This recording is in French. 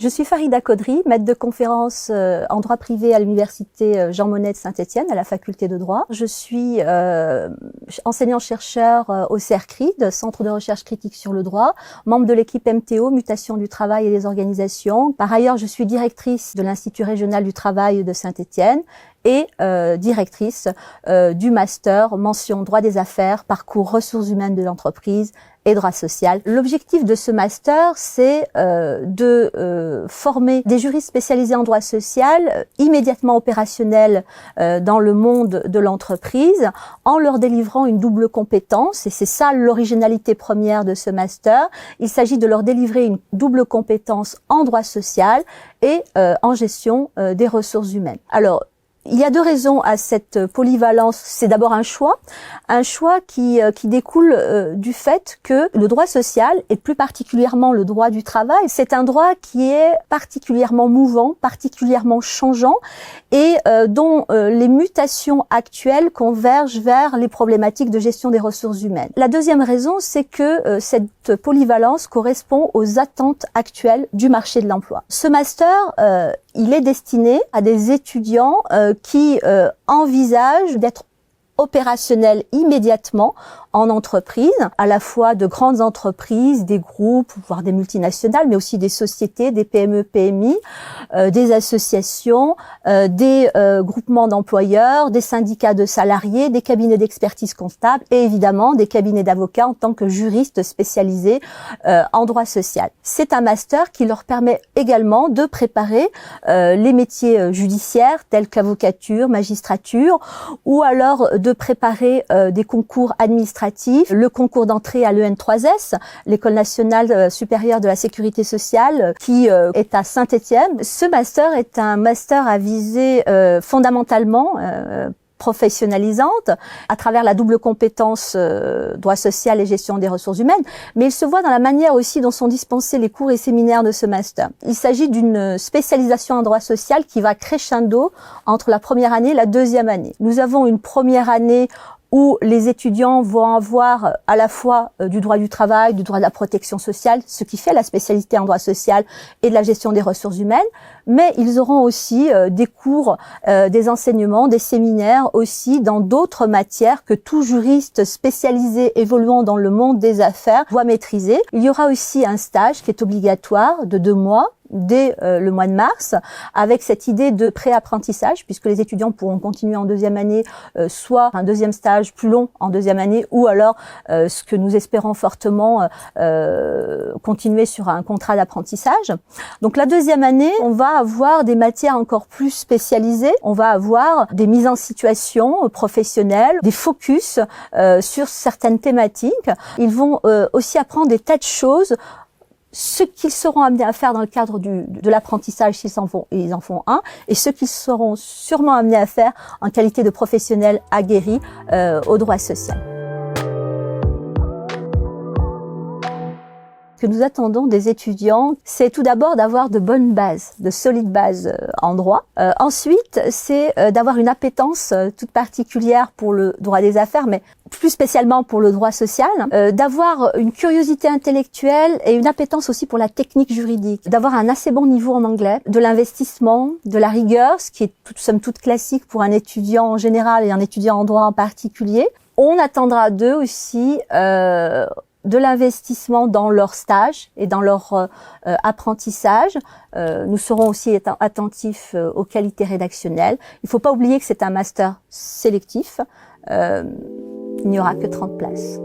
Je suis Farida Caudry, maître de conférence en droit privé à l'université Jean Monnet de Saint-Étienne, à la faculté de droit. Je suis enseignant-chercheur au CERCRID, Centre de recherche critique sur le droit, membre de l'équipe MTO, Mutation du travail et des organisations. Par ailleurs, je suis directrice de l'Institut régional du travail de Saint-Étienne et directrice du master mention droit des affaires, parcours ressources humaines de l'entreprise et droit social. L'objectif de ce master, c'est de former des juristes spécialisés en droit social, immédiatement opérationnels dans le monde de l'entreprise, en leur délivrant une double compétence, et c'est ça l'originalité première de ce master. Il s'agit de leur délivrer une double compétence en droit social et en gestion des ressources humaines. Alors, il y a deux raisons à cette polyvalence. C'est d'abord un choix qui découle du fait que le droit social, et plus particulièrement le droit du travail, c'est un droit qui est particulièrement mouvant, particulièrement changeant, et dont les mutations actuelles convergent vers les problématiques de gestion des ressources humaines. La deuxième raison, c'est que cette polyvalence correspond aux attentes actuelles du marché de l'emploi. Ce master, il est destiné à des étudiants qui envisagent d'être opérationnels immédiatement en entreprise, à la fois de grandes entreprises, des groupes, voire des multinationales, mais aussi des sociétés, des PME, PMI, des associations, des groupements d'employeurs, des syndicats de salariés, des cabinets d'expertise comptable et évidemment des cabinets d'avocats en tant que juristes spécialisés en droit social. C'est un master qui leur permet également de préparer les métiers judiciaires tels qu'avocature, magistrature, ou alors de préparer des concours administratifs, le concours d'entrée à l'EN3S, l'École nationale supérieure de la sécurité sociale, qui est à Saint-Étienne. Ce master est un master à visée fondamentalement professionnalisante à travers la double compétence droit social et gestion des ressources humaines, mais il se voit dans la manière aussi dont sont dispensés les cours et séminaires de ce master. Il s'agit d'une spécialisation en droit social qui va crescendo entre la première année et la deuxième année. Nous avons une première année où les étudiants vont avoir à la fois du droit du travail, du droit de la protection sociale, ce qui fait la spécialité en droit social et de la gestion des ressources humaines, mais ils auront aussi des cours, des enseignements, des séminaires aussi dans d'autres matières que tout juriste spécialisé évoluant dans le monde des affaires doit maîtriser. Il y aura aussi un stage qui est obligatoire de 2 mois, dès le mois de mars, avec cette idée de pré-apprentissage, puisque les étudiants pourront continuer en deuxième année, soit un deuxième stage plus long en deuxième année, ou alors, ce que nous espérons fortement, continuer sur un contrat d'apprentissage. Donc la deuxième année, on va avoir des matières encore plus spécialisées, on va avoir des mises en situation professionnelles, des focus sur certaines thématiques. Ils vont aussi apprendre des tas de choses, ce qu'ils seront amenés à faire dans le cadre de l'apprentissage s'ils en font, et ils en font un, et ce qu'ils seront sûrement amenés à faire en qualité de professionnels aguerris au droit social. Ce que nous attendons des étudiants, c'est tout d'abord d'avoir de bonnes bases, de solides bases en droit. Ensuite, c'est d'avoir une appétence toute particulière pour le droit des affaires, mais plus spécialement pour le droit social, d'avoir une curiosité intellectuelle et une appétence aussi pour la technique juridique, d'avoir un assez bon niveau en anglais, de l'investissement, de la rigueur, ce qui est somme toute classique pour un étudiant en général et un étudiant en droit en particulier. On attendra d'eux aussi de l'investissement dans leur stage et dans leur apprentissage. Nous serons aussi attentifs aux qualités rédactionnelles. Il ne faut pas oublier que c'est un master sélectif. Il n'y aura que 30 places.